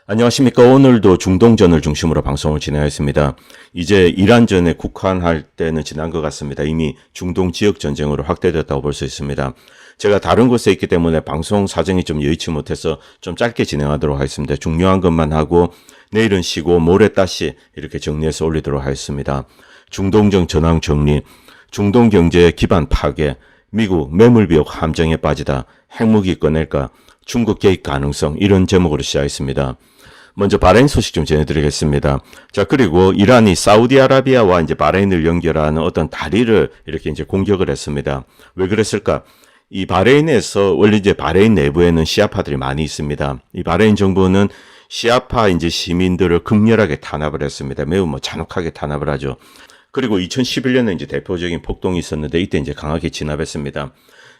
안녕하십니까. 오늘도 중동전을 중심으로 방송을 진행하겠습니다. 이제 이란전에 국한할 때는 지난 것 같습니다. 이미 중동 지역 전쟁으로 확대됐다고 볼 수 있습니다. 제가 다른 곳에 있기 때문에 방송 사정이 좀 여의치 못해서 좀 짧게 진행하도록 하겠습니다. 중요한 것만 하고 내일은 쉬고 모레 다시 이렇게 정리해서 올리도록 하겠습니다. 중동정 전황 정리, 중동 경제 기반 파괴, 미국 매물비옥 함정에 빠지다, 핵무기 꺼낼까, 중국 개입 가능성, 이런 제목으로 시작했습니다. 먼저 바레인 소식 좀 전해드리겠습니다. 자, 그리고 이란이 사우디아라비아와 이제 바레인을 연결하는 어떤 다리를 이렇게 이제 공격을 했습니다. 왜 그랬을까? 이 바레인에서 원래 이제 바레인 내부에는 시아파들이 많이 있습니다. 이 바레인 정부는 시아파 이제 시민들을 극렬하게 탄압을 했습니다. 매우 잔혹하게 탄압을 하죠. 그리고 2011년에 이제 대표적인 폭동이 있었는데 이때 이제 강하게 진압했습니다.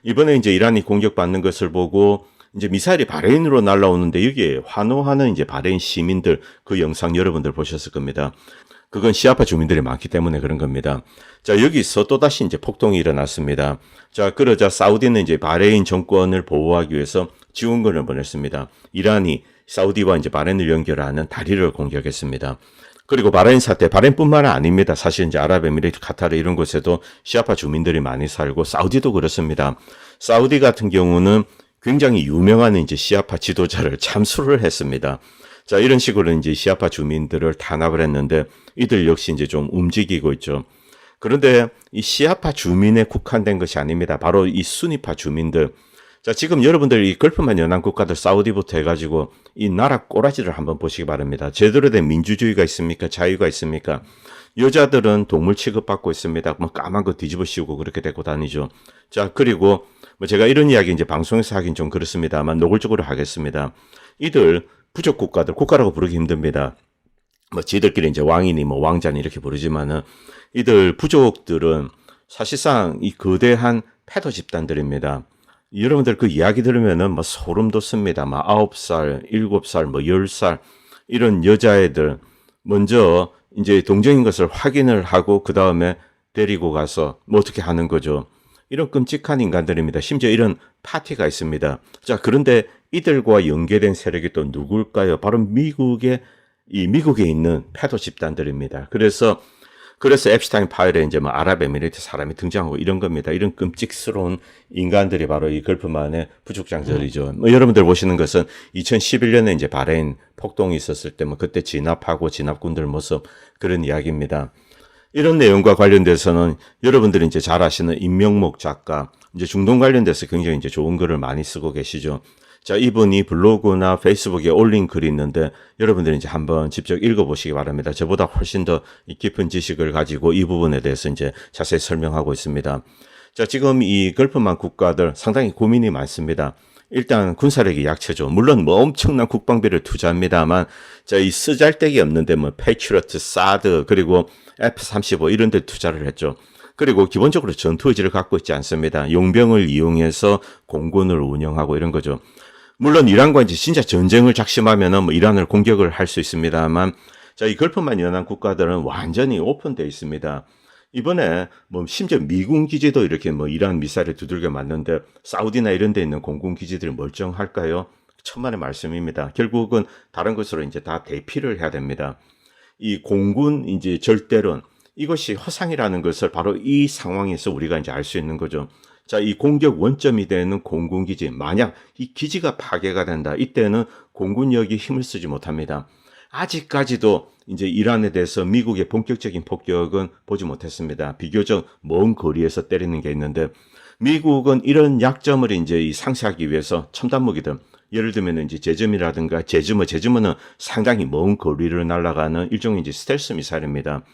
이번에 이제 이란이 공격받는 것을 보고 이제 미사일이 바레인으로 날아오는데 여기에 환호하는 이제 바레인 시민들, 그 영상 여러분들 보셨을 겁니다. 그건 시아파 주민들이 많기 때문에 그런 겁니다. 자, 여기서 또다시 이제 폭동이 일어났습니다. 자, 그러자 사우디는 이제 바레인 정권을 보호하기 위해서 지원군을 보냈습니다. 이란이 사우디와 이제 바레인을 연결하는 다리를 공격했습니다. 그리고 바레인 사태, 바레인뿐만 아닙니다. 사실 이제 아랍에미리트, 카타르 이런 곳에도 시아파 주민들이 많이 살고 사우디도 그렇습니다. 사우디 같은 경우는 굉장히 유명한 이제 시아파 지도자를 참수를 했습니다. 자, 이런 식으로 이제 시아파 주민들을 탄압을 했는데 이들 역시 이제 좀 움직이고 있죠. 그런데 이 시아파 주민에 국한된 것이 아닙니다. 바로 이 수니파 주민들. 자, 지금 여러분들 이 걸프만 연안 국가들 사우디부터 해가지고 이 나라 꼬라지를 한번 보시기 바랍니다. 제대로 된 민주주의가 있습니까? 자유가 있습니까? 여자들은 동물 취급받고 있습니다. 까만 거 뒤집어 씌우고 그렇게 데리고 다니죠. 자, 그리고 제가 이런 이야기 이제 방송에서 하긴 좀 그렇습니다만 노골적으로 하겠습니다. 이들 부족 국가들, 국가라고 부르기 힘듭니다. 지들끼리 이제 왕이니 왕자니 이렇게 부르지만은 이들 부족들은 사실상 이 거대한 패도 집단들입니다. 여러분들 그 이야기 들으면은 소름 돋습니다. 9살, 7살, 10살 이런 여자애들 먼저 이제 동정인 것을 확인을 하고 그 다음에 데리고 가서 어떻게 하는 거죠. 이런 끔찍한 인간들입니다. 심지어 이런 파티가 있습니다. 자, 그런데 이들과 연계된 세력이 또 누굴까요? 바로 미국에 있는 패도 집단들입니다. 그래서 앱스타인 파일에 이제 아랍에미리트 사람이 등장하고 이런 겁니다. 이런 끔찍스러운 인간들이 바로 이 걸프만의 부족장들이죠. 여러분들 보시는 것은 2011년에 이제 바레인 폭동이 있었을 때 그때 진압하고 진압군들 모습 그런 이야기입니다. 이런 내용과 관련돼서는 여러분들이 이제 잘 아시는 임명목 작가, 이제 중동 관련돼서 굉장히 이제 좋은 글을 많이 쓰고 계시죠. 자, 이분이 블로그나 페이스북에 올린 글이 있는데 여러분들이 이제 한번 직접 읽어보시기 바랍니다. 저보다 훨씬 더 깊은 지식을 가지고 이 부분에 대해서 이제 자세히 설명하고 있습니다. 자, 지금 이 걸프만 국가들 상당히 고민이 많습니다. 일단 군사력이 약체죠. 물론 엄청난 국방비를 투자합니다만, 자, 이 쓰잘데기 없는데 패트리어트, 사드, 그리고 F-35 이런 데 투자를 했죠. 그리고 기본적으로 전투 의지를 갖고 있지 않습니다. 용병을 이용해서 공군을 운영하고 이런 거죠. 물론 이란과 이제 진짜 전쟁을 작심하면은 이란을 공격을 할 수 있습니다만, 자, 이 걸프만 연한 국가들은 완전히 오픈되어 있습니다. 이번에 심지어 미군 기지도 이렇게 이란 미사일을 두들겨 맞는데 사우디나 이런 데 있는 공군 기지들이 멀쩡할까요? 천만의 말씀입니다. 결국은 다른 것으로 이제 다 대피를 해야 됩니다. 이 공군 이제 절대론, 이것이 허상이라는 것을 바로 이 상황에서 우리가 이제 알 수 있는 거죠. 자, 이 공격 원점이 되는 공군 기지, 만약 이 기지가 파괴가 된다. 이때는 공군력이 힘을 쓰지 못합니다. 아직까지도 이제 이란에 대해서 미국의 본격적인 폭격은 보지 못했습니다. 비교적 먼 거리에서 때리는 게 있는데 미국은 이런 약점을 이제 상쇄하기 위해서 첨단 무기들, 예를 들면 이제 제즈미라든가 제즈머는 상당히 먼 거리를 날아가는 일종의 이제 스텔스 미사일입니다.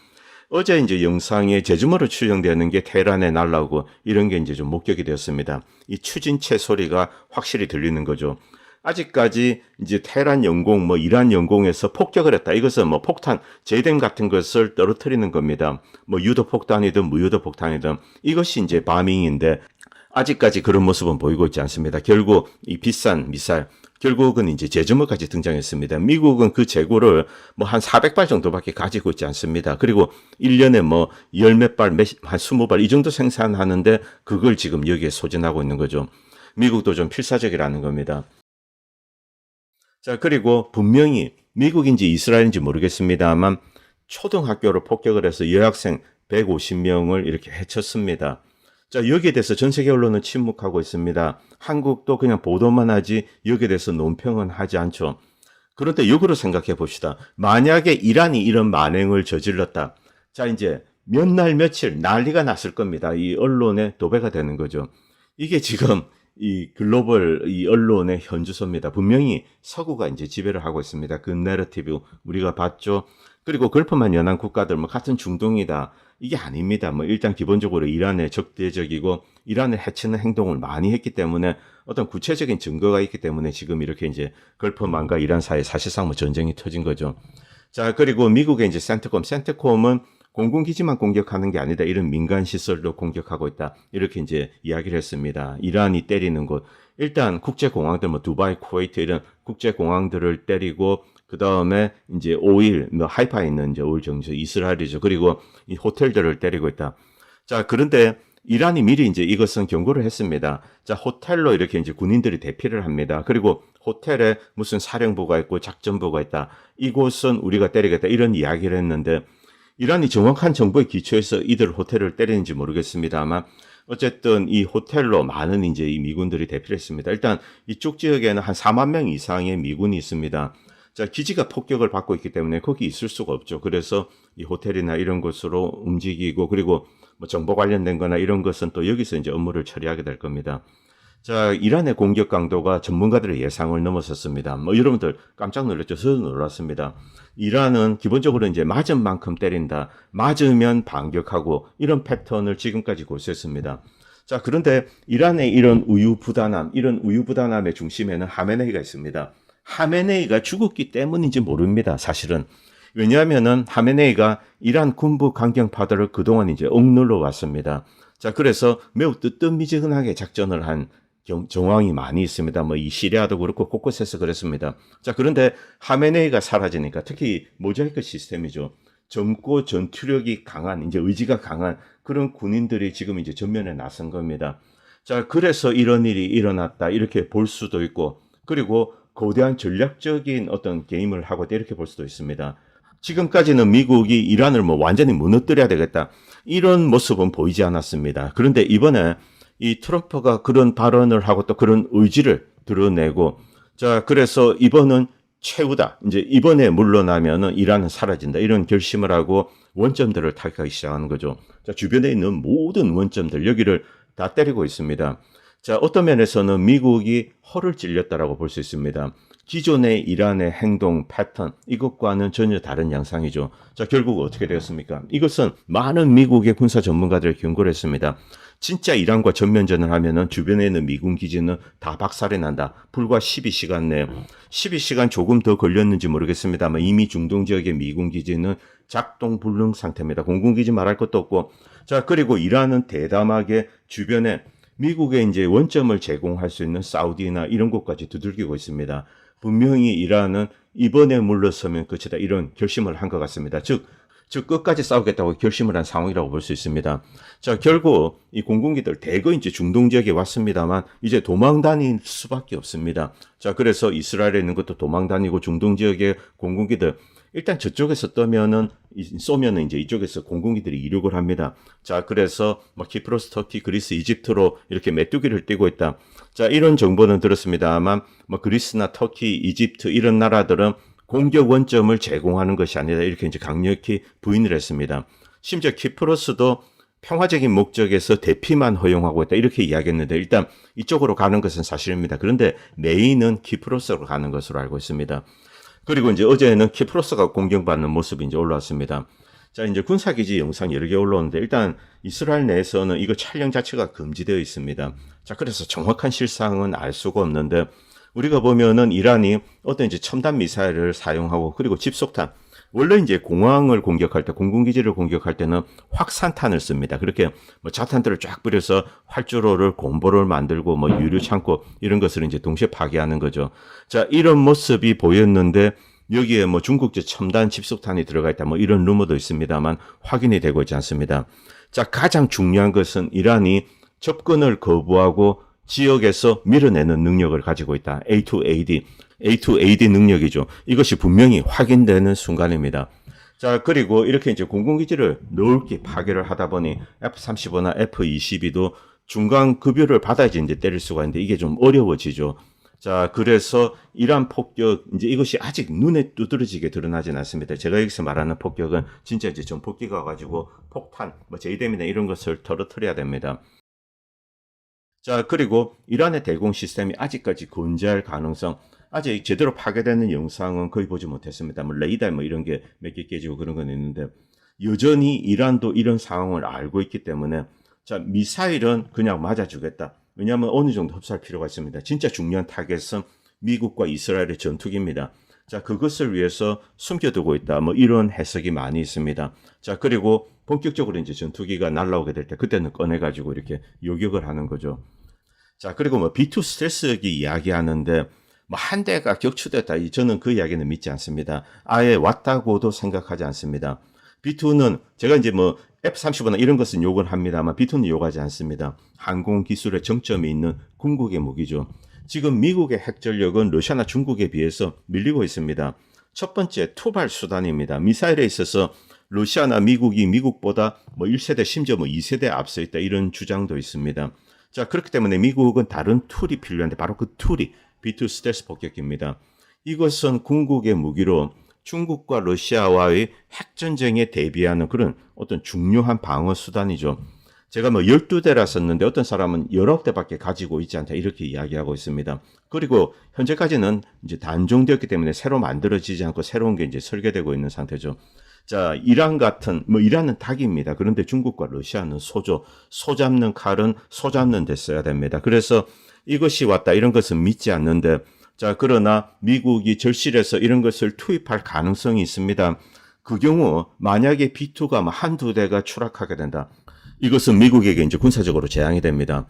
어제 이제 영상에 제즈머로 추정되는 게 테헤란에 날아오고 이런 게 이제 좀 목격이 되었습니다. 이 추진체 소리가 확실히 들리는 거죠. 아직까지 이제 테헤란 영공, 이란 영공에서 폭격을 했다. 이것은 폭탄, 제댐 같은 것을 떨어뜨리는 겁니다. 유도 폭탄이든 무유도 폭탄이든 이것이 이제 바밍인데 아직까지 그런 모습은 보이고 있지 않습니다. 결국 이 비싼 미사일, 결국은 이제 제즈머까지 등장했습니다. 미국은 그 재고를 한 400발 정도밖에 가지고 있지 않습니다. 그리고 1년에 열 몇 발, 한 20발 이 정도 생산하는데 그걸 지금 여기에 소진하고 있는 거죠. 미국도 좀 필사적이라는 겁니다. 자, 그리고 분명히 미국인지 이스라엘인지 모르겠습니다만 초등학교로 폭격을 해서 여학생 150명을 이렇게 해쳤습니다. 자, 여기에 대해서 전 세계 언론은 침묵하고 있습니다. 한국도 그냥 보도만 하지 여기에 대해서 논평은 하지 않죠. 그런데 역으로 생각해 봅시다. 만약에 이란이 이런 만행을 저질렀다. 자, 이제 몇 날 며칠 난리가 났을 겁니다. 이 언론의 도배가 되는 거죠. 이게 지금 이 글로벌 이 언론의 현주소입니다. 분명히 서구가 이제 지배를 하고 있습니다. 그 내러티브 우리가 봤죠. 그리고 걸프만 연한 국가들 뭐 같은 중동이다. 이게 아닙니다. 뭐 일단 기본적으로 이란에 적대적이고 이란을 해치는 행동을 많이 했기 때문에 어떤 구체적인 증거가 있기 때문에 지금 이렇게 이제 걸프만과 이란 사이에 사실상 뭐 전쟁이 터진 거죠. 자, 그리고 미국의 이제 센트콤은 공군기지만 공격하는 게 아니다. 이런 민간 시설도 공격하고 있다. 이렇게 이제 이야기를 했습니다. 이란이 때리는 곳. 일단 국제공항들, 뭐 두바이, 쿠웨이트 이런 국제공항들을 때리고, 그 다음에 이제 오일, 뭐 하이파에 있는 이제 오일 정주, 이스라엘이죠. 그리고 이 호텔들을 때리고 있다. 자, 그런데 이란이 미리 이제 이것은 경고를 했습니다. 자, 호텔로 이렇게 이제 군인들이 대피를 합니다. 그리고 호텔에 무슨 사령부가 있고 작전부가 있다. 이곳은 우리가 때리겠다. 이런 이야기를 했는데, 이란이 정확한 정보에 기초해서 이들 호텔을 때리는지 모르겠습니다만 어쨌든 이 호텔로 많은 이제 이 미군들이 대피를 했습니다. 일단 이쪽 지역에는 한 4만 명 이상의 미군이 있습니다. 자, 기지가 폭격을 받고 있기 때문에 거기 있을 수가 없죠. 그래서 이 호텔이나 이런 곳으로 움직이고 그리고 뭐 정보 관련된 거나 이런 것은 또 여기서 이제 업무를 처리하게 될 겁니다. 자, 이란의 공격 강도가 전문가들의 예상을 넘어섰습니다. 뭐 여러분들 깜짝 놀랐죠? 저도 놀랐습니다. 이란은 기본적으로 이제 맞은 만큼 때린다. 맞으면 반격하고 이런 패턴을 지금까지 고수했습니다. 자, 그런데 이란의 이런 우유부단함의 중심에는 하메네이가 있습니다. 하메네이가 죽었기 때문인지 모릅니다. 사실은. 왜냐하면은 하메네이가 이란 군부 강경파들을 그동안 이제 억눌러 왔습니다. 자, 그래서 매우 뜨뜻미지근하게 작전을 한 정황이 많이 있습니다. 뭐 이 시리아도 그렇고 곳곳에서 그랬습니다. 자, 그런데 하메네이가 사라지니까 특히 모자이크 시스템이죠. 젊고 전투력이 강한 이제 의지가 강한 그런 군인들이 지금 이제 전면에 나선 겁니다. 자, 그래서 이런 일이 일어났다 이렇게 볼 수도 있고 그리고 거대한 전략적인 어떤 게임을 하고 이렇게 볼 수도 있습니다. 지금까지는 미국이 이란을 뭐 완전히 무너뜨려야 되겠다 이런 모습은 보이지 않았습니다. 그런데 이번에 이 트럼프가 그런 발언을 하고 또 그런 의지를 드러내고 자, 그래서 이번은 최후다. 이제 이번에 물러나면은 이란은 사라진다. 이런 결심을 하고 원점들을 타격하기 시작하는 거죠. 자, 주변에 있는 모든 원점들 여기를 다 때리고 있습니다. 자, 어떤 면에서는 미국이 허를 찔렸다라고 볼 수 있습니다. 기존의 이란의 행동 패턴 이것과는 전혀 다른 양상이죠. 자, 결국 어떻게 되었습니까? 이것은 많은 미국의 군사 전문가들이 경고를 했습니다. 진짜 이란과 전면전을 하면은 주변에 있는 미군 기지는 다 박살이 난다. 불과 12시간 내에 12시간 조금 더 걸렸는지 모르겠습니다만 이미 중동 지역의 미군 기지는 작동 불능 상태입니다. 공군 기지 말할 것도 없고 자, 그리고 이란은 대담하게 주변에 미국의 이제 원점을 제공할 수 있는 사우디나 이런 곳까지 두들기고 있습니다. 분명히 이란은 이번에 물러서면 끝이다. 이런 결심을 한 것 같습니다. 즉 끝까지 싸우겠다고 결심을 한 상황이라고 볼 수 있습니다. 자, 결국 이 공군기들 대거 이제 중동 지역에 왔습니다만 이제 도망 다닐 수밖에 없습니다. 자, 그래서 이스라엘에 있는 것도 도망 다니고 중동 지역의 공군기들 일단 저쪽에서 쏘면은 이제 이쪽에서 공군기들이 이륙을 합니다. 자, 그래서 뭐 키프로스, 터키, 그리스, 이집트로 이렇게 메뚜기를 띄고 있다. 자, 이런 정보는 들었습니다만 뭐 그리스나 터키, 이집트 이런 나라들은 공격 원점을 제공하는 것이 아니다. 이렇게 이제 강력히 부인을 했습니다. 심지어 키프로스도 평화적인 목적에서 대피만 허용하고 있다. 이렇게 이야기했는데 일단 이쪽으로 가는 것은 사실입니다. 그런데 메인은 키프로스로 가는 것으로 알고 있습니다. 그리고 이제 어제는 키프로스가 공격받는 모습이 이제 올라왔습니다. 자, 이제 군사기지 영상 여러 개 올라오는데 일단 이스라엘 내에서는 이거 촬영 자체가 금지되어 있습니다. 자, 그래서 정확한 실상은 알 수가 없는데 우리가 보면은 이란이 어떤 이제 첨단 미사일을 사용하고 그리고 집속탄 원래 이제 공항을 공격할 때 공군기지를 공격할 때는 확산탄을 씁니다. 그렇게 뭐 자탄들을 쫙 뿌려서 활주로를 곰보를 만들고 뭐 유류 창고 이런 것을 이제 동시에 파괴하는 거죠. 자, 이런 모습이 보였는데 여기에 뭐 중국제 첨단 집속탄이 들어가 있다 뭐 이런 루머도 있습니다만 확인이 되고 있지 않습니다. 자, 가장 중요한 것은 이란이 접근을 거부하고 지역에서 밀어내는 능력을 가지고 있다. A to AD. A2AD 능력이죠. 이것이 분명히 확인되는 순간입니다. 자, 그리고 이렇게 이제 공군기지를 넓게 파괴를 하다 보니 F-35나 F-22도 중간 급유를 받아야지 이제 때릴 수가 있는데 이게 좀 어려워지죠. 자, 그래서 이러한 폭격, 이제 이것이 아직 눈에 두드러지게 드러나진 않습니다. 제가 여기서 말하는 폭격은 진짜 이제 전폭기가 가지고 폭탄, 뭐 JDAM이나 이런 것을 떨어뜨려야 됩니다. 자, 그리고 이란의 대공 시스템이 아직까지 건재할 가능성, 아직 제대로 파괴되는 영상은 거의 보지 못했습니다. 뭐 레이더 뭐 이런 게 몇 개 깨지고 그런 건 있는데, 여전히 이란도 이런 상황을 알고 있기 때문에, 자, 미사일은 그냥 맞아주겠다. 왜냐하면 어느 정도 흡수할 필요가 있습니다. 진짜 중요한 타겟은 미국과 이스라엘의 전투기입니다. 자, 그것을 위해서 숨겨두고 있다. 뭐 이런 해석이 많이 있습니다. 자, 그리고 본격적으로 이제 전투기가 날라오게 될 때 그때는 꺼내가지고 이렇게 요격을 하는 거죠. 자, 그리고 뭐 B2 스텔스기 이야기하는데 뭐 한 대가 격추됐다. 저는 그 이야기는 믿지 않습니다. 아예 왔다고도 생각하지 않습니다. B2는 제가 이제 뭐 F-35나 이런 것은 욕을 합니다만 B2는 욕하지 않습니다. 항공 기술의 정점이 있는 궁극의 무기죠. 지금 미국의 핵전력은 러시아나 중국에 비해서 밀리고 있습니다. 첫 번째 투발 수단입니다. 미사일에 있어서 러시아나 미국이 미국보다 뭐 1세대 심지어 뭐 2세대 앞서 있다 이런 주장도 있습니다. 자, 그렇기 때문에 미국은 다른 툴이 필요한데 바로 그 툴이 B2 스텔스 폭격기입니다. 이것은 궁극의 무기로 중국과 러시아와의 핵전쟁에 대비하는 그런 어떤 중요한 방어 수단이죠. 제가 뭐 12대라 썼는데 어떤 사람은 19대밖에 가지고 있지 않다 이렇게 이야기하고 있습니다. 그리고 현재까지는 이제 단종되었기 때문에 새로 만들어지지 않고 새로운 게 이제 설계되고 있는 상태죠. 자, 이란 같은, 뭐 이란은 닭입니다. 그런데 중국과 러시아는 소죠. 소 잡는 칼은 소 잡는 데 써야 됩니다. 그래서 이것이 왔다 이런 것은 믿지 않는데, 자, 그러나 미국이 절실해서 이런 것을 투입할 가능성이 있습니다. 그 경우 만약에 B2가 뭐 한두 대가 추락하게 된다. 이것은 미국에게 이제 군사적으로 재앙이 됩니다.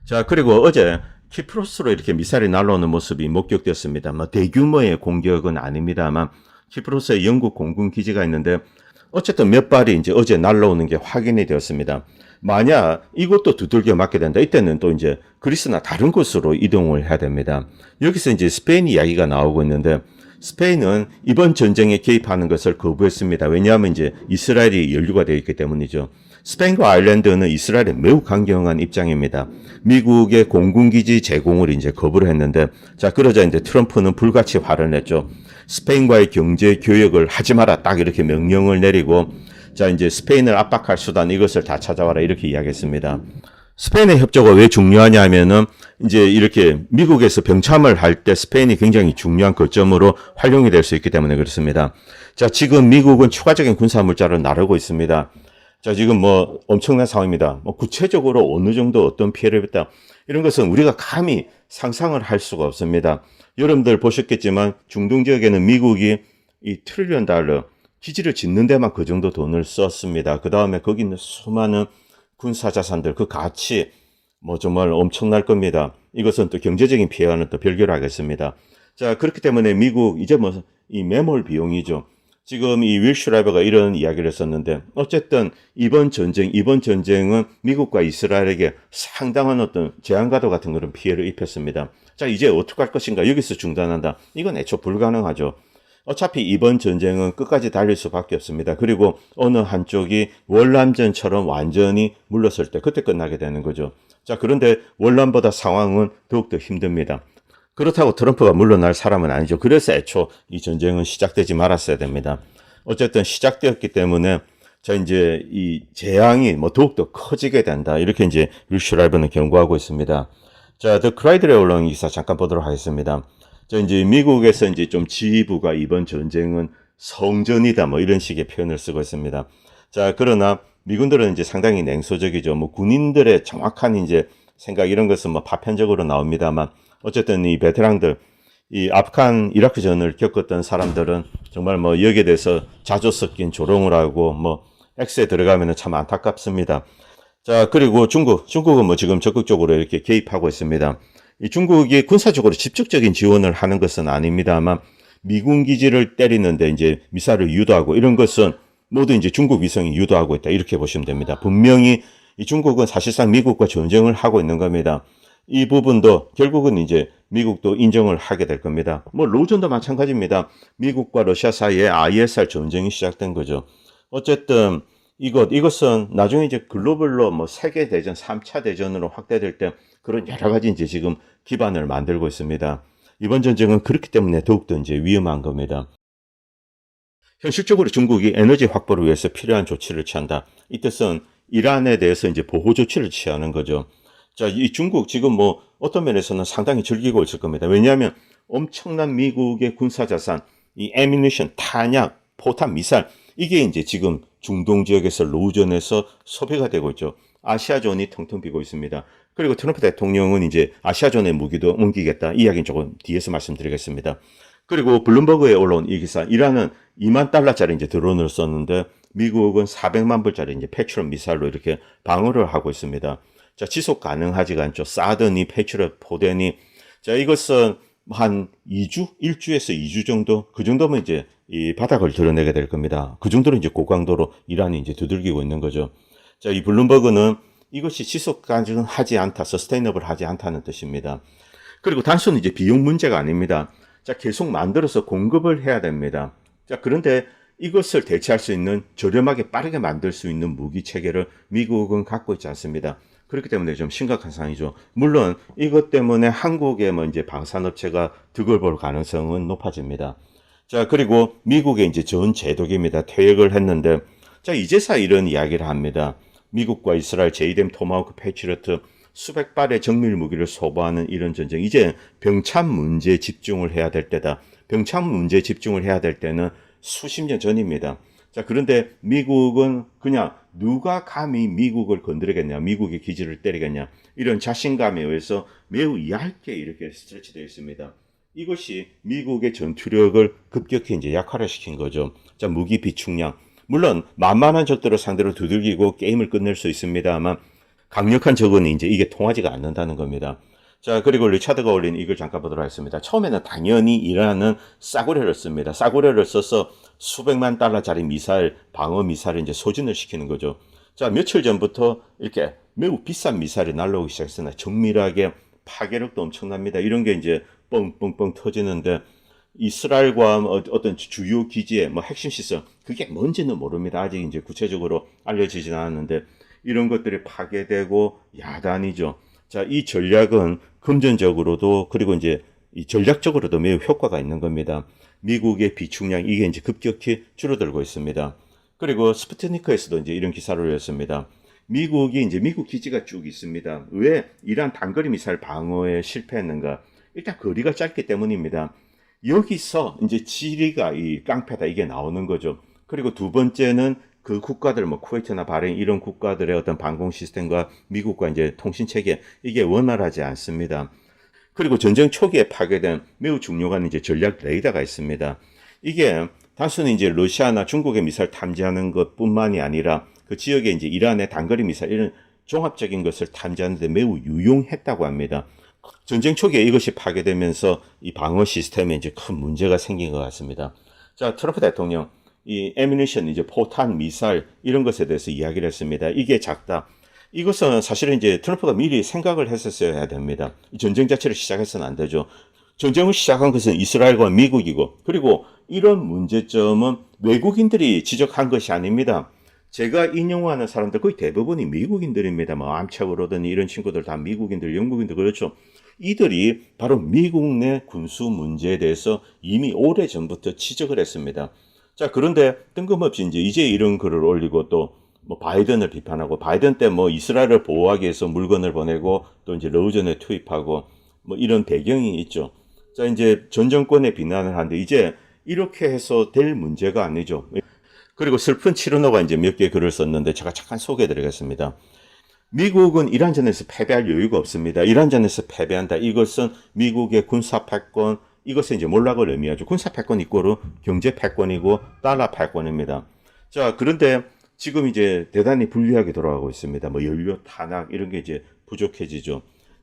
자, 그리고 어제 키프로스로 이렇게 미사일이 날아오는 모습이 목격되었습니다. 뭐 대규모의 공격은 아닙니다만 키프로스에 영국 공군 기지가 있는데 어쨌든 몇 발이 이제 어제 날아오는 게 확인이 되었습니다. 만약 이것도 두들겨 맞게 된다. 이때는 또 이제 그리스나 다른 곳으로 이동을 해야 됩니다. 여기서 이제 스페인 이야기가 나오고 있는데 스페인은 이번 전쟁에 개입하는 것을 거부했습니다. 왜냐하면 이제 이스라엘이 연루가 되어 있기 때문이죠. 스페인과 아일랜드는 이스라엘에 매우 강경한 입장입니다. 미국의 공군기지 제공을 이제 거부를 했는데, 자, 그러자 이제 트럼프는 불같이 화를 냈죠. 스페인과의 경제 교역을 하지 마라. 딱 이렇게 명령을 내리고, 자, 이제 스페인을 압박할 수단 이것을 다 찾아와라. 이렇게 이야기했습니다. 스페인의 협조가 왜 중요하냐 하면은 이제 이렇게 미국에서 병참을 할 때 스페인이 굉장히 중요한 거점으로 활용이 될 수 있기 때문에 그렇습니다. 자, 지금 미국은 추가적인 군사 물자를 나르고 있습니다. 자, 지금 뭐 엄청난 상황입니다. 뭐 구체적으로 어느 정도 어떤 피해를 입었다. 이런 것은 우리가 감히 상상을 할 수가 없습니다. 여러분들 보셨겠지만 중동 지역에는 미국이 이 트릴리언 달러 기지를 짓는 데만 그 정도 돈을 썼습니다. 그 다음에 거기 있는 수많은 군사 자산들 그 가치 뭐 정말 엄청날 겁니다. 이것은 또 경제적인 피해와는 또 별개로 하겠습니다. 자, 그렇기 때문에 미국 이제 뭐 이 매몰 비용이죠. 지금 이 윌 슈라이버가 이런 이야기를 했었는데 어쨌든 이번 전쟁은 미국과 이스라엘에게 상당한 어떤 재앙과도 같은 그런 피해를 입혔습니다. 자, 이제 어떻게 할 것인가? 여기서 중단한다. 이건 애초 불가능하죠. 어차피 이번 전쟁은 끝까지 달릴 수밖에 없습니다. 그리고 어느 한쪽이 월남전처럼 완전히 물러설 때 그때 끝나게 되는 거죠. 자, 그런데 월남보다 상황은 더욱더 힘듭니다. 그렇다고 트럼프가 물러날 사람은 아니죠. 그래서 애초 이 전쟁은 시작되지 말았어야 됩니다. 어쨌든 시작되었기 때문에 자, 이제 이 재앙이 뭐 더욱더 커지게 된다. 이렇게 이제 윌슈라이버는 경고하고 있습니다. 자, 더 크라이드레 올라온 기사 잠깐 보도록 하겠습니다. 자, 이제 미국에서 이제 좀 지휘부가 이번 전쟁은 성전이다. 뭐 이런 식의 표현을 쓰고 있습니다. 자, 그러나 미군들은 이제 상당히 냉소적이죠. 뭐 군인들의 정확한 이제 생각 이런 것은 뭐 파편적으로 나옵니다만 어쨌든 이 베테랑들, 이 아프간 이라크전을 겪었던 사람들은 정말 뭐 여기에 대해서 자주 섞인 조롱을 하고 뭐 X에 들어가면 참 안타깝습니다. 자, 그리고 중국은 뭐 지금 적극적으로 이렇게 개입하고 있습니다. 이 중국이 군사적으로 직접적인 지원을 하는 것은 아닙니다만 미군 기지를 때리는데 이제 미사일을 유도하고 이런 것은 모두 이제 중국 위성이 유도하고 있다. 이렇게 보시면 됩니다. 분명히 이 중국은 사실상 미국과 전쟁을 하고 있는 겁니다. 이 부분도 결국은 이제 미국도 인정을 하게 될 겁니다. 뭐 로전도 마찬가지입니다. 미국과 러시아 사이에 ISR 전쟁이 시작된 거죠. 어쨌든 이것은 나중에 이제 글로벌로 뭐 세계 대전, 3차 대전으로 확대될 때 그런 여러 가지 이제 지금 기반을 만들고 있습니다. 이번 전쟁은 그렇기 때문에 더욱더 이제 위험한 겁니다. 현실적으로 중국이 에너지 확보를 위해서 필요한 조치를 취한다. 이 뜻은 이란에 대해서 이제 보호 조치를 취하는 거죠. 자, 이 중국 지금 뭐 어떤 면에서는 상당히 즐기고 있을 겁니다. 왜냐하면 엄청난 미국의 군사 자산, 이 애미니션, 탄약, 포탄, 미사일 이게 이제 지금 중동 지역에서 로전에서 소비가 되고 있죠. 아시아존이 텅텅 비고 있습니다. 그리고 트럼프 대통령은 이제 아시아존의 무기도 옮기겠다. 이 이야기는 조금 뒤에서 말씀드리겠습니다. 그리고 블룸버그에 올라온 이 기사, 이란은 2만 달러짜리 이제 드론을 썼는데 미국은 400만 불짜리 이제 패트리엇 미사일로 이렇게 방어를 하고 있습니다. 자, 지속 가능하지가 않죠. 사드니, 패트리엇, 포대니. 자, 이것은 한 2주, 1주에서 2주 정도, 그 정도면 이제 이 바닥을 드러내게 될 겁니다. 그 정도로 이제 고강도로 이란이 이제 두들기고 있는 거죠. 자, 이 블룸버그는 이것이 지속 가능하지 않다, 서스테이너블 하지 않다는 뜻입니다. 그리고 단순히 이제 비용 문제가 아닙니다. 자, 계속 만들어서 공급을 해야 됩니다. 자, 그런데 이것을 대체할 수 있는 저렴하게 빠르게 만들 수 있는 무기 체계를 미국은 갖고 있지 않습니다. 그렇기 때문에 좀 심각한 상황이죠. 물론 이것 때문에 한국의 뭐 이제 방산업체가 득을 볼 가능성은 높아집니다. 자, 그리고 미국의 이제 전 제독입니다. 퇴역을 했는데, 자, 이제서 이런 이야기를 합니다. 미국과 이스라엘 제이뎀 토마호크 패트리어트 수백 발의 정밀 무기를 소모하는 이런 전쟁, 이제 병참 문제에 집중을 해야 될 때다. 병참 문제에 집중을 해야 될 때는 수십 년 전입니다. 자, 그런데 미국은 그냥 누가 감히 미국을 건드리겠냐, 미국의 기지를 때리겠냐, 이런 자신감에 의해서 매우 얇게 이렇게 스트레치되어 있습니다. 이것이 미국의 전투력을 급격히 이제 약화시킨 거죠. 자, 무기 비축량. 물론 만만한 적들을 상대로 두들기고 게임을 끝낼 수 있습니다만 강력한 적은 이제 이게 통하지가 않는다는 겁니다. 자, 그리고 리차드가 올린 이걸 잠깐 보도록 하겠습니다. 처음에는 당연히 이란은 싸구려를 씁니다. 싸구려를 써서 수백만 달러짜리 미사일, 방어 미사일을 이제 소진을 시키는 거죠. 자, 며칠 전부터 이렇게 매우 비싼 미사일이 날라오기 시작했으나 정밀하게 파괴력도 엄청납니다. 이런 게 이제 뻥뻥뻥 터지는데 이스라엘과 어떤 주요 기지의 뭐 핵심 시설, 그게 뭔지는 모릅니다. 아직 이제 구체적으로 알려지지는 않았는데 이런 것들이 파괴되고 야단이죠. 자, 이 전략은 금전적으로도 그리고 이제 이 전략적으로도 매우 효과가 있는 겁니다. 미국의 비축량 이게 이제 급격히 줄어들고 있습니다. 그리고 스푸트니크에서도 이제 이런 기사를 올렸습니다. 미국이 이제 미국 기지가 쭉 있습니다. 왜 이란 단거리 미사일 방어에 실패했는가? 일단 거리가 짧기 때문입니다. 여기서 이제 지리가 이 깡패다 이게 나오는 거죠. 그리고 두 번째는 그 국가들 뭐 쿠웨이트나 바레인 이런 국가들의 어떤 방공 시스템과 미국과 이제 통신 체계 이게 원활하지 않습니다. 그리고 전쟁 초기에 파괴된 매우 중요한 이제 전략 레이더가 있습니다. 이게 단순히 이제 러시아나 중국의 미사일 탐지하는 것뿐만이 아니라 그 지역에 이제 이란의 단거리 미사일 이런 종합적인 것을 탐지하는 데 매우 유용했다고 합니다. 전쟁 초기에 이것이 파괴되면서 이 방어 시스템에 이제 큰 문제가 생긴 것 같습니다. 자, 트럼프 대통령 이 애미니션 이제 포탄 미사일 이런 것에 대해서 이야기를 했습니다. 이게 작다. 이것은 사실은 이제 트럼프가 미리 생각을 했었어야 됩니다. 전쟁 자체를 시작해서는 안 되죠. 전쟁을 시작한 것은 이스라엘과 미국이고 그리고 이런 문제점은 외국인들이 지적한 것이 아닙니다. 제가 인용하는 사람들 거의 대부분이 미국인들입니다. 뭐 암차고로든 이런 친구들 다 미국인들, 영국인들 그렇죠. 이들이 바로 미국 내 군수 문제에 대해서 이미 오래전부터 지적을 했습니다. 자, 그런데 뜬금없이 이제 이런 글을 올리고 또 뭐 바이든을 비판하고 바이든 때 뭐 이스라엘을 보호하기 위해서 물건을 보내고 또 이제 러우전에 투입하고 뭐 이런 배경이 있죠. 자, 이제 전 정권에 비난을 하는데 이제 이렇게 해서 될 문제가 아니죠. 그리고 슬픈 치르노가 이제 몇 개 글을 썼는데 제가 잠깐 소개해 드리겠습니다. 미국은 이란전에서 패배할 여유가 없습니다. 이란전에서 패배한다. 이것은 미국의 군사 패권, 이것은 이제 몰락을 의미하죠. 군사 패권 이꼬르 경제 패권이고 달러 패권입니다. 자, 그런데 지금 이제 대단히 불리하게 돌아가고 있습니다. 뭐 연료, 탄약 이런 게 이제 부족해지죠.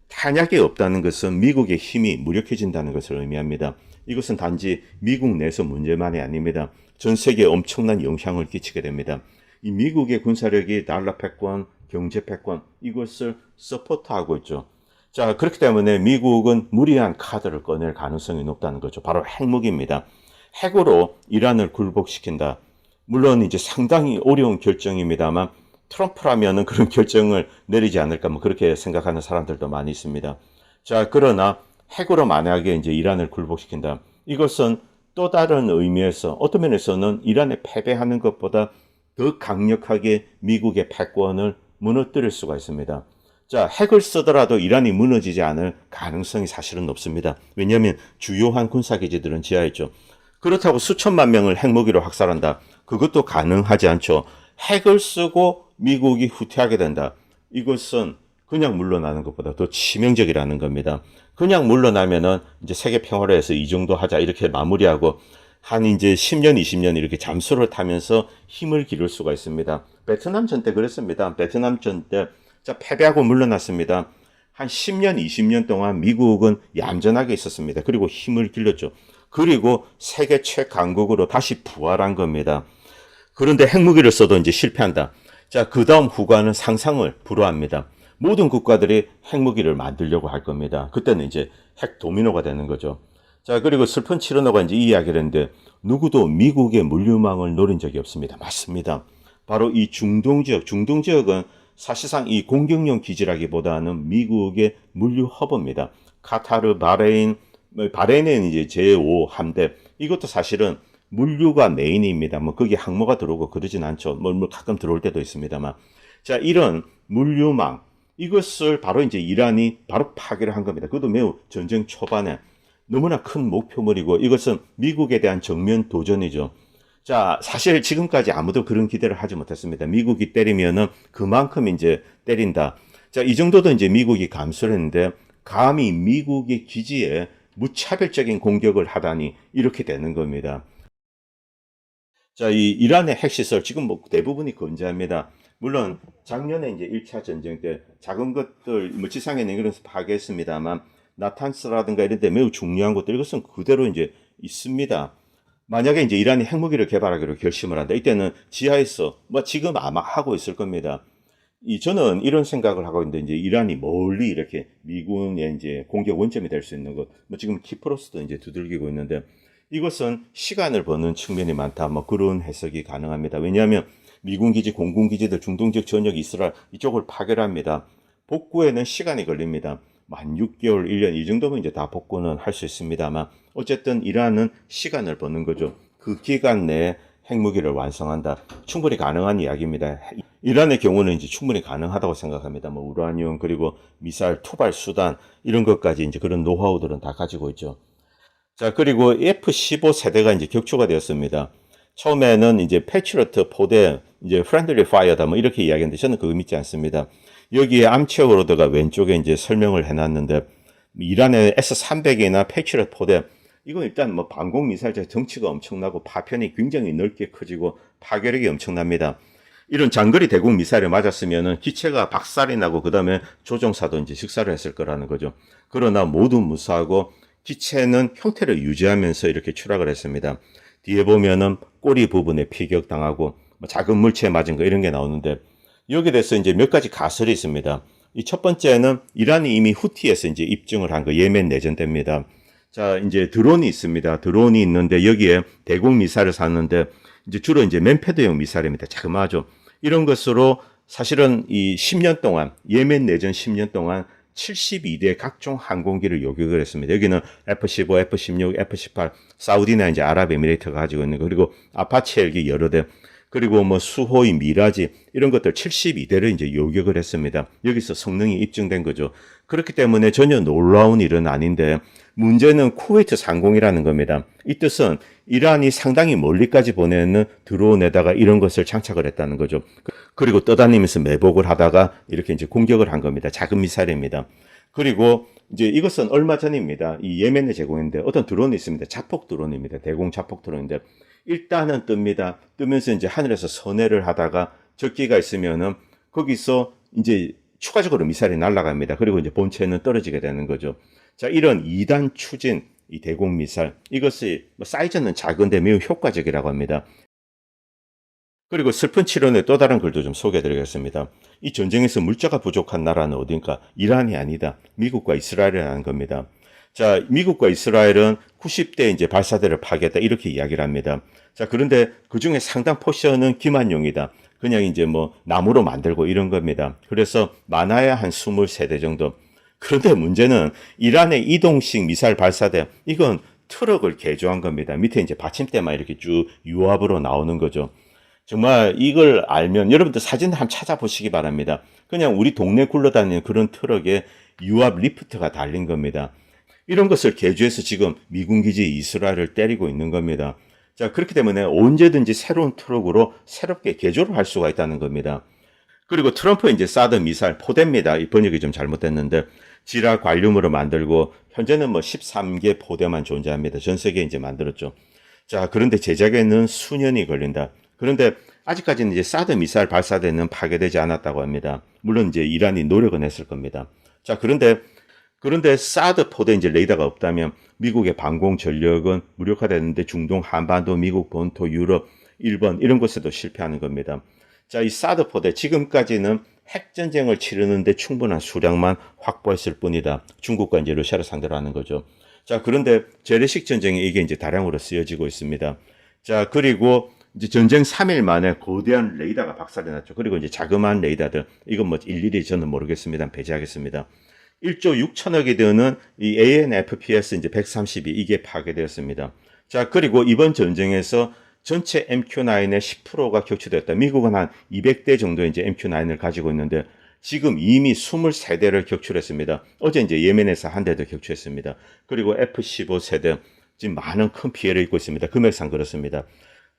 탄약이 없다는 것은 미국의 힘이 무력해진다는 것을 의미합니다. 이것은 단지 미국 내에서 문제만이 아닙니다. 전 세계에 엄청난 영향을 끼치게 됩니다. 이 미국의 군사력이 달러 패권, 경제 패권 이것을 서포트하고 있죠. 자, 그렇기 때문에 미국은 무리한 카드를 꺼낼 가능성이 높다는 거죠. 바로 핵무기입니다. 핵으로 이란을 굴복시킨다. 물론 이제 상당히 어려운 결정입니다만 트럼프라면은 그런 결정을 내리지 않을까 뭐 그렇게 생각하는 사람들도 많이 있습니다. 자, 그러나 핵으로 만약에 이제 이란을 굴복시킨다. 이것은 또 다른 의미에서 어떤 면에서는 이란에 패배하는 것보다 더 강력하게 미국의 패권을 무너뜨릴 수가 있습니다. 자, 핵을 쓰더라도 이란이 무너지지 않을 가능성이 사실은 높습니다. 왜냐하면 주요한 군사기지들은 지하에 있죠. 그렇다고 수천만 명을 핵무기로 학살한다. 그것도 가능하지 않죠. 핵을 쓰고 미국이 후퇴하게 된다. 이것은 그냥 물러나는 것보다 더 치명적이라는 겁니다. 그냥 물러나면은 이제 세계 평화를 해서 이 정도 하자 이렇게 마무리하고 한 이제 10년, 20년 이렇게 잠수를 타면서 힘을 기를 수가 있습니다. 베트남전 때 그랬습니다. 베트남전 때 자, 패배하고 물러났습니다. 한 10년, 20년 동안 미국은 얌전하게 있었습니다. 그리고 힘을 길렀죠. 그리고 세계 최강국으로 다시 부활한 겁니다. 그런데 핵무기를 써도 이제 실패한다. 자, 그 다음 후과는 상상을 불허합니다. 모든 국가들이 핵무기를 만들려고 할 겁니다. 그때는 이제 핵 도미노가 되는 거죠. 자, 그리고 슬픈 치르노가 이제 이 이야기를 했는데 누구도 미국의 물류망을 노린 적이 없습니다. 맞습니다. 바로 이 중동 지역은 사실상 이 공격용 기지라기보다는 미국의 물류 허브입니다. 카타르, 바레인은 이제 제5 함대. 이것도 사실은 물류가 메인입니다. 뭐 거기 항모가 들어오고 그러진 않죠. 뭐 가끔 들어올 때도 있습니다만. 자, 이런 물류망 이것을 바로 이제 이란이 바로 파괴를 한 겁니다. 그것도 매우 전쟁 초반에 너무나 큰 목표물이고 이것은 미국에 대한 정면 도전이죠. 자, 사실 지금까지 아무도 그런 기대를 하지 못했습니다. 미국이 때리면은 그만큼 이제 때린다. 자, 이 정도도 이제 미국이 감수를 했는데 감히 미국의 기지에 무차별적인 공격을 하다니 이렇게 되는 겁니다. 자, 이 이란의 핵시설 지금 뭐 대부분이 건재합니다. 물론 작년에 이제 1차 전쟁 때 작은 것들 뭐 지상에 있는 그런 파괴했습니다만 나탄스라든가 이런 데 매우 중요한 것들 이것은 그대로 이제 있습니다. 만약에 이제 이란이 핵무기를 개발하기로 결심을 한다. 이때는 지하에서 뭐 지금 아마 하고 있을 겁니다. 저는 이런 생각을 하고 있는데 이제 이란이 멀리 이렇게 미군의 이제 공격 원점이 될 수 있는 것, 뭐 지금 키프로스도 이제 두들기고 있는데 이것은 시간을 버는 측면이 많다. 뭐 그런 해석이 가능합니다. 왜냐하면 미군 기지, 공군 기지들, 중동 지역 전역 이스라엘 이쪽을 파괴합니다. 복구에는 시간이 걸립니다. 만 6개월, 1년 이 정도면 이제 다 복구는 할 수 있습니다만 어쨌든 이란은 시간을 버는 거죠. 그 기간 내에 핵무기를 완성한다. 충분히 가능한 이야기입니다. 이란의 경우는 이제 충분히 가능하다고 생각합니다. 뭐 우라늄 그리고 미사일 투발 수단 이런 것까지 이제 그런 노하우들은 다 가지고 있죠. 자, 그리고 F-15 세대가 이제 격추가 되었습니다. 처음에는 이제 패트리어트 포대, 이제 프렌들리 파이어다 뭐 이렇게 이야기했는데 저는 그거 믿지 않습니다. 여기에 암체오로드가 왼쪽에 이제 설명을 해놨는데 이란의 S-300이나 패트리어트 포대 이건 일단 뭐 방공 미사일 덩치가 엄청나고 파편이 굉장히 넓게 커지고 파괴력이 엄청납니다. 이런 장거리 대공 미사일을 맞았으면은 기체가 박살이 나고 그다음에 조종사도 이제 식사를 했을 거라는 거죠. 그러나 모두 무사하고 기체는 형태를 유지하면서 이렇게 추락을 했습니다. 뒤에 보면은 꼬리 부분에 피격당하고 작은 물체에 맞은 거 이런 게 나오는데 여기에 대해서 이제 몇 가지 가설이 있습니다. 이 첫 번째는 이란이 이미 후티에서 이제 입증을 한 거 예멘 내전 때입니다. 자, 이제 드론이 있습니다. 드론이 있는데 여기에 대공 미사일을 샀는데 이제 주로 이제 맨패드용 미사일입니다. 자그마하죠. 이런 것으로 사실은 이 10년 동안 예멘 내전 10년 동안 72대 각종 항공기를 요격을 했습니다. 여기는 F-15, F-16, F-18, 사우디나 이제 아랍에미레이트가 가지고 있는 거, 그리고 아파치 헬기 여러 대, 그리고 뭐 수호이, 미라지 이런 것들 72대를 이제 요격을 했습니다. 여기서 성능이 입증된 거죠. 그렇기 때문에 전혀 놀라운 일은 아닌데 문제는 쿠웨이트 상공이라는 겁니다. 이 뜻은 이란이 상당히 멀리까지 보내는 드론에다가 이런 것을 장착을 했다는 거죠. 그리고 떠다니면서 매복을 하다가 이렇게 이제 공격을 한 겁니다. 작은 미사일입니다. 그리고 이제 이것은 얼마 전입니다. 이 예멘에 제공했는데 어떤 드론이 있습니다. 자폭 드론입니다. 대공 자폭 드론인데 일단은 뜹니다. 뜨면서 이제 하늘에서 선회를 하다가 적기가 있으면은 거기서 이제 추가적으로 미사일이 날아갑니다. 그리고 이제 본체는 떨어지게 되는 거죠. 자, 이런 2단 추진 이 대공 미사일 이것이 사이즈는 작은데 매우 효과적이라고 합니다. 그리고 슬픈 치료의 또 다른 글도 좀 소개해드리겠습니다. 이 전쟁에서 물자가 부족한 나라는 어딘가? 이란이 아니다. 미국과 이스라엘이라는 겁니다. 자, 미국과 이스라엘은 90대 이제 발사대를 파괴했다 이렇게 이야기를 합니다. 자, 그런데 그 중에 상당 포션은 기만용이다. 그냥 이제 뭐 나무로 만들고 이런 겁니다. 그래서 많아야 한 23대 정도. 그런데 문제는 이란의 이동식 미사일 발사대 이건 트럭을 개조한 겁니다. 밑에 이제 받침대만 이렇게 쭉 유압으로 나오는 거죠. 정말 이걸 알면 여러분들 사진 한번 찾아보시기 바랍니다. 그냥 우리 동네 굴러다니는 그런 트럭에 유압 리프트가 달린 겁니다. 이런 것을 개조해서 지금 미군 기지 이스라엘을 때리고 있는 겁니다. 자, 그렇기 때문에 언제든지 새로운 트럭으로 새롭게 개조를 할 수가 있다는 겁니다. 그리고 트럼프 이제 사드 미사일 포대입니다. 이 번역이 좀 잘못됐는데 지라 관륨으로 만들고 현재는 뭐 13개 포대만 존재합니다. 전 세계에 이제 만들었죠. 자, 그런데 제작에는 수년이 걸린다. 그런데 아직까지는 이제 사드 미사일 발사대는 파괴되지 않았다고 합니다. 물론 이제 이란이 노력은 했을 겁니다. 자, 그런데 사드 포대 이제 레이더가 없다면 미국의 방공 전력은 무력화되는데 중동, 한반도, 미국 본토, 유럽, 일본 이런 곳에도 실패하는 겁니다. 자, 이 사드 포대 지금까지는 핵전쟁을 치르는데 충분한 수량만 확보했을 뿐이다. 중국과 이제 러시아를 상대로 하는 거죠. 자, 그런데 재래식 전쟁에 이게 이제 다량으로 쓰여지고 있습니다. 자, 그리고 이제 전쟁 3일 만에 거대한 레이더가 박살이 났죠. 그리고 이제 자그마한 레이더들, 이건 뭐 일일이 저는 모르겠습니다. 배제하겠습니다. 1조 6천억이 드는 이 ANFPS 이제 132 이게 파괴되었습니다. 자, 그리고 이번 전쟁에서 전체 MQ-9의 10%가 격추되었다. 미국은 한 200대 정도 이제 MQ-9을 가지고 있는데 지금 이미 23대를 격출했습니다. 어제 이제 예멘에서 한 대도 격추했습니다. 그리고 F-15 세대 지금 많은 큰 피해를 입고 있습니다. 금액상 그렇습니다.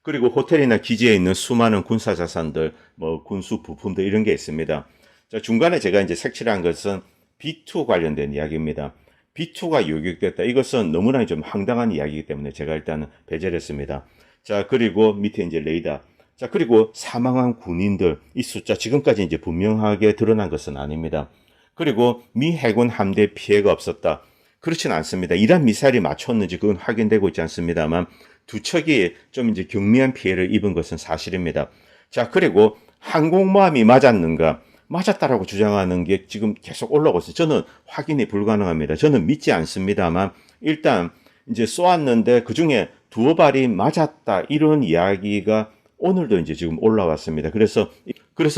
그리고 호텔이나 기지에 있는 수많은 군사 자산들, 뭐 군수 부품들 이런 게 있습니다. 자, 중간에 제가 이제 색칠한 것은 B2 관련된 이야기입니다. B2가 요격됐다. 이것은 너무나 좀 황당한 이야기이기 때문에 제가 일단은 배제를 했습니다. 자, 그리고 밑에 이제 레이더. 자, 그리고 사망한 군인들, 이 숫자 지금까지 이제 분명하게 드러난 것은 아닙니다. 그리고 미 해군 함대 피해가 없었다. 그렇진 않습니다. 이란 미사일이 맞췄는지 그건 확인되고 있지 않습니다만 두 척이 좀 이제 경미한 피해를 입은 것은 사실입니다. 자, 그리고 항공모함이 맞았는가? 맞았다라고 주장하는 게 지금 계속 올라오고 있어요. 저는 확인이 불가능합니다. 저는 믿지 않습니다만 일단 이제 쏘았는데 그 중에 두어 발이 맞았다 이런 이야기가 오늘도 이제 지금 올라왔습니다. 그래서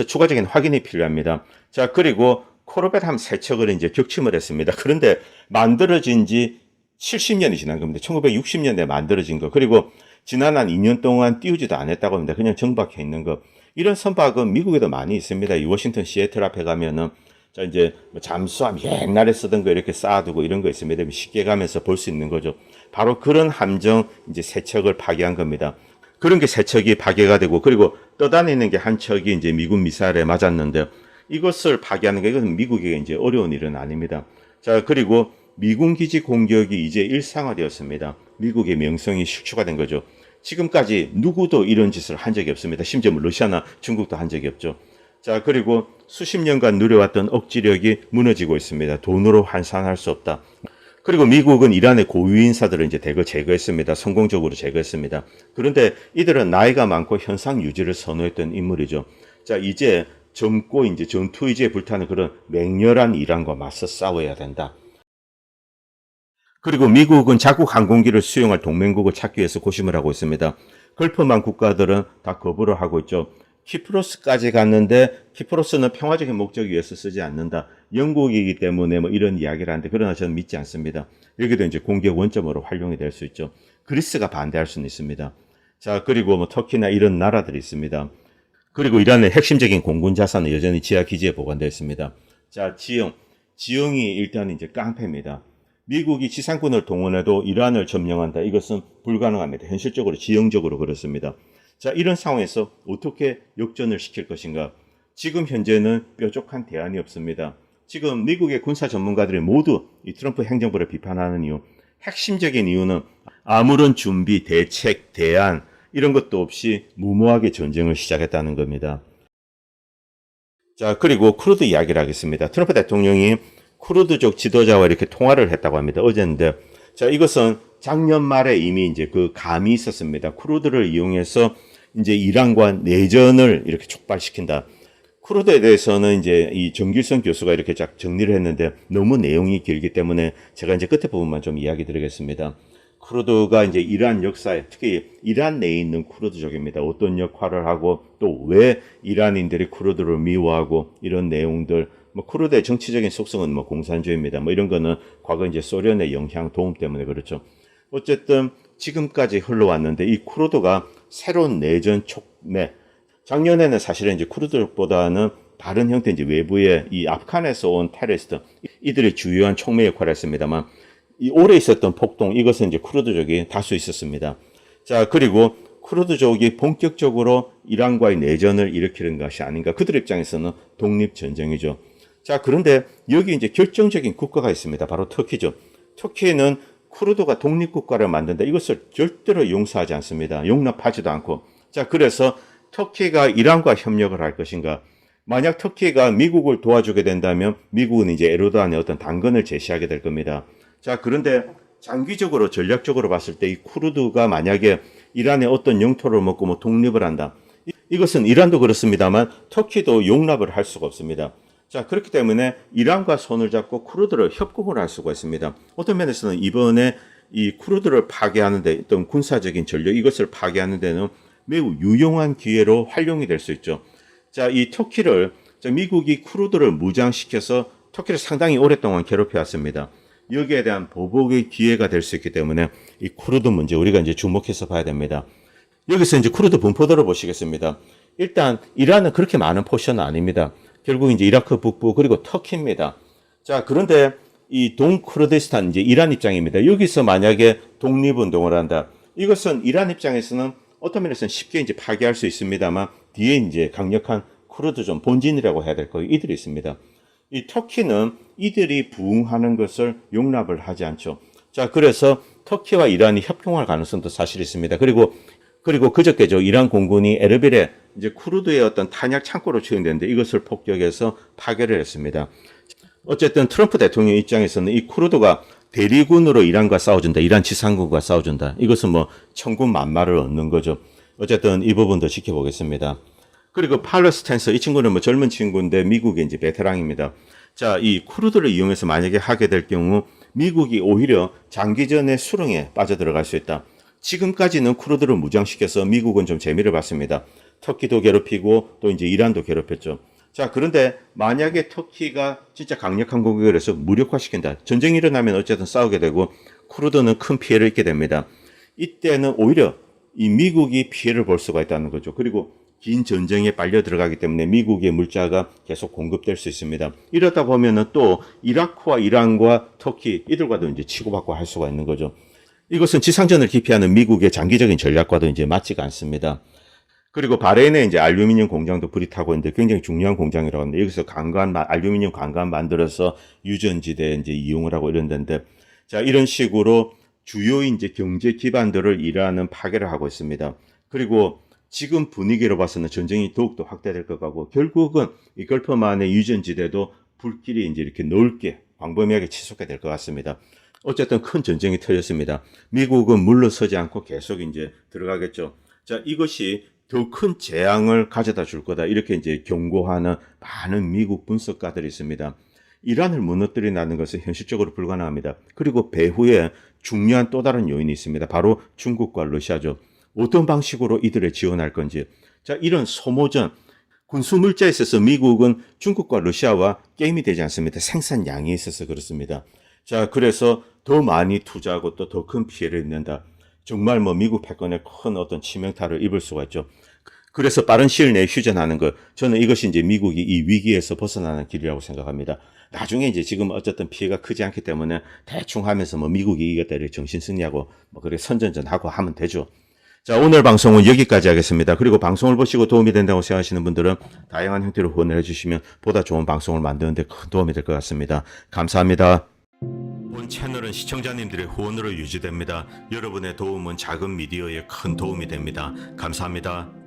추가적인 확인이 필요합니다. 자, 그리고 코르벳 함 3척을 이제 격침을 했습니다. 그런데 만들어진 지 70년이 지난 겁니다. 1960년대에 만들어진 거. 그리고 지난 한 2년 동안 띄우지도 않았다고 합니다. 그냥 정박해 있는 거. 이런 선박은 미국에도 많이 있습니다. 이 워싱턴 시애틀 앞에 가면은 자 이제 잠수함 옛날에 쓰던 거 이렇게 쌓아두고 이런 거 있습니다. 쉽게 가면서 볼 수 있는 거죠. 바로 그런 함정 이제 3척을 파괴한 겁니다. 그런 게 3척이 파괴가 되고 그리고 떠다니는 게 한 척이 이제 미군 미사일에 맞았는데 이것을 파괴하는 게 이건 미국에게 이제 어려운 일은 아닙니다. 자, 그리고 미군 기지 공격이 이제 일상화되었습니다. 미국의 명성이 실추가 된 거죠. 지금까지 누구도 이런 짓을 한 적이 없습니다. 심지어 러시아나 중국도 한 적이 없죠. 자, 그리고 수십 년간 누려왔던 억지력이 무너지고 있습니다. 돈으로 환산할 수 없다. 그리고 미국은 이란의 고위 인사들을 이제 대거 제거했습니다. 성공적으로 제거했습니다. 그런데 이들은 나이가 많고 현상 유지를 선호했던 인물이죠. 자, 이제 젊고 이제 전투 의지에 불타는 그런 맹렬한 이란과 맞서 싸워야 된다. 그리고 미국은 자국 항공기를 수용할 동맹국을 찾기 위해서 고심을 하고 있습니다. 걸프만 국가들은 다 거부를 하고 있죠. 키프로스까지 갔는데 키프로스는 평화적인 목적 위해서 쓰지 않는다. 영국이기 때문에 뭐 이런 이야기를 하는데 그러나 저는 믿지 않습니다. 여기도 이제 공격 원점으로 활용이 될 수 있죠. 그리스가 반대할 수는 있습니다. 자, 그리고 뭐 터키나 이런 나라들이 있습니다. 그리고 이란의 핵심적인 공군 자산은 여전히 지하 기지에 보관되어 있습니다. 자, 지형이 일단 이제 깡패입니다. 미국이 지상군을 동원해도 이란을 점령한다. 이것은 불가능합니다. 현실적으로 지형적으로 그렇습니다. 자, 이런 상황에서 어떻게 역전을 시킬 것인가? 지금 현재는 뾰족한 대안이 없습니다. 지금 미국의 군사 전문가들이 모두 이 트럼프 행정부를 비판하는 이유, 핵심적인 이유는 아무런 준비, 대책, 대안 이런 것도 없이 무모하게 전쟁을 시작했다는 겁니다. 자, 그리고 크루드 이야기를 하겠습니다. 트럼프 대통령이 쿠르드족 지도자와 이렇게 통화를 했다고 합니다. 어제인데, 자, 이것은 작년 말에 이미 이제 그 감이 있었습니다. 쿠르드를 이용해서 이제 이란과 내전을 이렇게 촉발시킨다. 쿠르드에 대해서는 이제 이 정길성 교수가 이렇게 쫙 정리를 했는데 너무 내용이 길기 때문에 제가 이제 끝에 부분만 좀 이야기 드리겠습니다. 쿠르드가 이제 이란 역사에 특히 이란 내에 있는 쿠르드족입니다. 어떤 역할을 하고 또 왜 이란인들이 쿠르드를 미워하고 이런 내용들 뭐 쿠르드의 정치적인 속성은 뭐 공산주의입니다. 뭐 이런 거는 과거 이제 소련의 영향 도움 때문에 그렇죠. 어쨌든 지금까지 흘러왔는데 이 쿠르드가 새로운 내전 촉매 작년에는 사실은 이제 쿠르드족보다는 다른 형태 이제 외부의 이 아프간에서 온 테러리스트 이들이 주요한 촉매 역할을 했습니다만 이 오래 있었던 폭동 이것은 이제 쿠르드족이 다수 있었습니다. 자 그리고 쿠르드족이 본격적으로 이란과의 내전을 일으키는 것이 아닌가 그들 입장에서는 독립전쟁이죠. 자 그런데 여기 이제 결정적인 국가가 있습니다. 바로 터키죠. 터키는 쿠르드가 독립국가를 만든다 이것을 절대로 용서하지 않습니다. 용납하지도 않고 자 그래서 터키가 이란과 협력을 할 것인가 만약 터키가 미국을 도와주게 된다면 미국은 이제 에르도안의 어떤 단건을 제시하게 될 겁니다. 자 그런데 장기적으로 전략적으로 봤을 때 이 쿠르드가 만약에 이란의 어떤 영토를 먹고 뭐 독립을 한다 이것은 이란도 그렇습니다만 터키도 용납을 할 수가 없습니다. 자 그렇기 때문에 이란과 손을 잡고 쿠르드를 협공을 할 수가 있습니다. 어떤 면에서는 이번에 이 쿠르드를 파괴하는 데 어떤 군사적인 전력 이것을 파괴하는 데는 매우 유용한 기회로 활용이 될 수 있죠. 자, 이 터키를 미국이 쿠르드를 무장시켜서 터키를 상당히 오랫동안 괴롭혀 왔습니다. 여기에 대한 보복의 기회가 될 수 있기 때문에 이 쿠르드 문제 우리가 이제 주목해서 봐야 됩니다. 여기서 이제 쿠르드 분포도를 보시겠습니다. 일단 이란은 그렇게 많은 포션은 아닙니다. 결국 이제 이라크 북부 그리고 터키입니다. 자, 그런데 이 동쿠르디스탄 이제 이란 입장입니다. 여기서 만약에 독립운동을 한다. 이것은 이란 입장에서는 어떤 면에서는 쉽게 이제 파괴할 수 있습니다만 뒤에 이제 강력한 쿠르드 좀 본진이라고 해야 될 거예요. 이들이 있습니다. 이 터키는 이들이 부응하는 것을 용납을 하지 않죠. 자, 그래서 터키와 이란이 협동할 가능성도 사실 있습니다. 그리고 그저께죠. 이란 공군이 에르빌에 이제 쿠르드의 어떤 탄약 창고로 투입됐는데 이것을 폭격해서 파괴를 했습니다. 어쨌든 트럼프 대통령 입장에서는 이 쿠르드가 대리군으로 이란과 싸워준다. 이란 지상군과 싸워준다. 이것은 뭐 천군 만마를 얻는 거죠. 어쨌든 이 부분도 지켜보겠습니다. 그리고 팔레스타인서 이 친구는 뭐 젊은 친구인데 미국의 이제 베테랑입니다. 자, 이 쿠르드를 이용해서 만약에 하게 될 경우 미국이 오히려 장기전의 수렁에 빠져들어갈 수 있다. 지금까지는 쿠르드를 무장시켜서 미국은 좀 재미를 봤습니다. 터키도 괴롭히고 또 이제 이란도 괴롭혔죠. 자, 그런데 만약에 터키가 진짜 강력한 공격을 해서 무력화시킨다. 전쟁이 일어나면 어쨌든 싸우게 되고 쿠르드는 큰 피해를 입게 됩니다. 이때는 오히려 이 미국이 피해를 볼 수가 있다는 거죠. 그리고 긴 전쟁에 빨려 들어가기 때문에 미국의 물자가 계속 공급될 수 있습니다. 이러다 보면은 또 이라크와 이란과 터키 이들과도 이제 치고받고 할 수가 있는 거죠. 이것은 지상전을 기피하는 미국의 장기적인 전략과도 이제 맞지가 않습니다. 그리고 바레인에 이제 알루미늄 공장도 불이 타고 있는데 굉장히 중요한 공장이라고 하는데 여기서 알루미늄 강간 만들어서 유전지대에 이제 이용을 하고 이런 데인데 자, 이런 식으로 주요 이제 경제 기반들을 이란은 파괴를 하고 있습니다. 그리고 지금 분위기로 봐서는 전쟁이 더욱더 확대될 것 같고 결국은 이 걸프만의 유전지대도 불길이 이제 이렇게 넓게 광범위하게 치솟게 될 것 같습니다. 어쨌든 큰 전쟁이 터졌습니다. 미국은 물러서지 않고 계속 이제 들어가겠죠. 자, 이것이 더 큰 재앙을 가져다 줄 거다. 이렇게 이제 경고하는 많은 미국 분석가들이 있습니다. 이란을 무너뜨린다는 것은 현실적으로 불가능합니다. 그리고 배후에 중요한 또 다른 요인이 있습니다. 바로 중국과 러시아죠. 어떤 방식으로 이들을 지원할 건지. 자, 이런 소모전, 군수 물자에 있어서 미국은 중국과 러시아와 게임이 되지 않습니다. 생산량이 있어서 그렇습니다. 자, 그래서 더 많이 투자하고 또 더 큰 피해를 입는다. 정말 뭐 미국 패권에 큰 어떤 치명타를 입을 수가 있죠. 그래서 빠른 시일 내에 휴전하는 것, 저는 이것이 이제 미국이 이 위기에서 벗어나는 길이라고 생각합니다. 나중에 이제 지금 어쨌든 피해가 크지 않기 때문에 대충 하면서 뭐 미국이 이겼다 이렇게 정신승리하고 뭐 그렇게 선전전하고 하면 되죠. 자, 오늘 방송은 여기까지 하겠습니다. 그리고 방송을 보시고 도움이 된다고 생각하시는 분들은 다양한 형태로 후원을 해주시면 보다 좋은 방송을 만드는 데 큰 도움이 될 것 같습니다. 감사합니다. 본 채널은 시청자님들의 후원으로 유지됩니다. 여러분의 도움은 작은 미디어에 큰 도움이 됩니다. 감사합니다.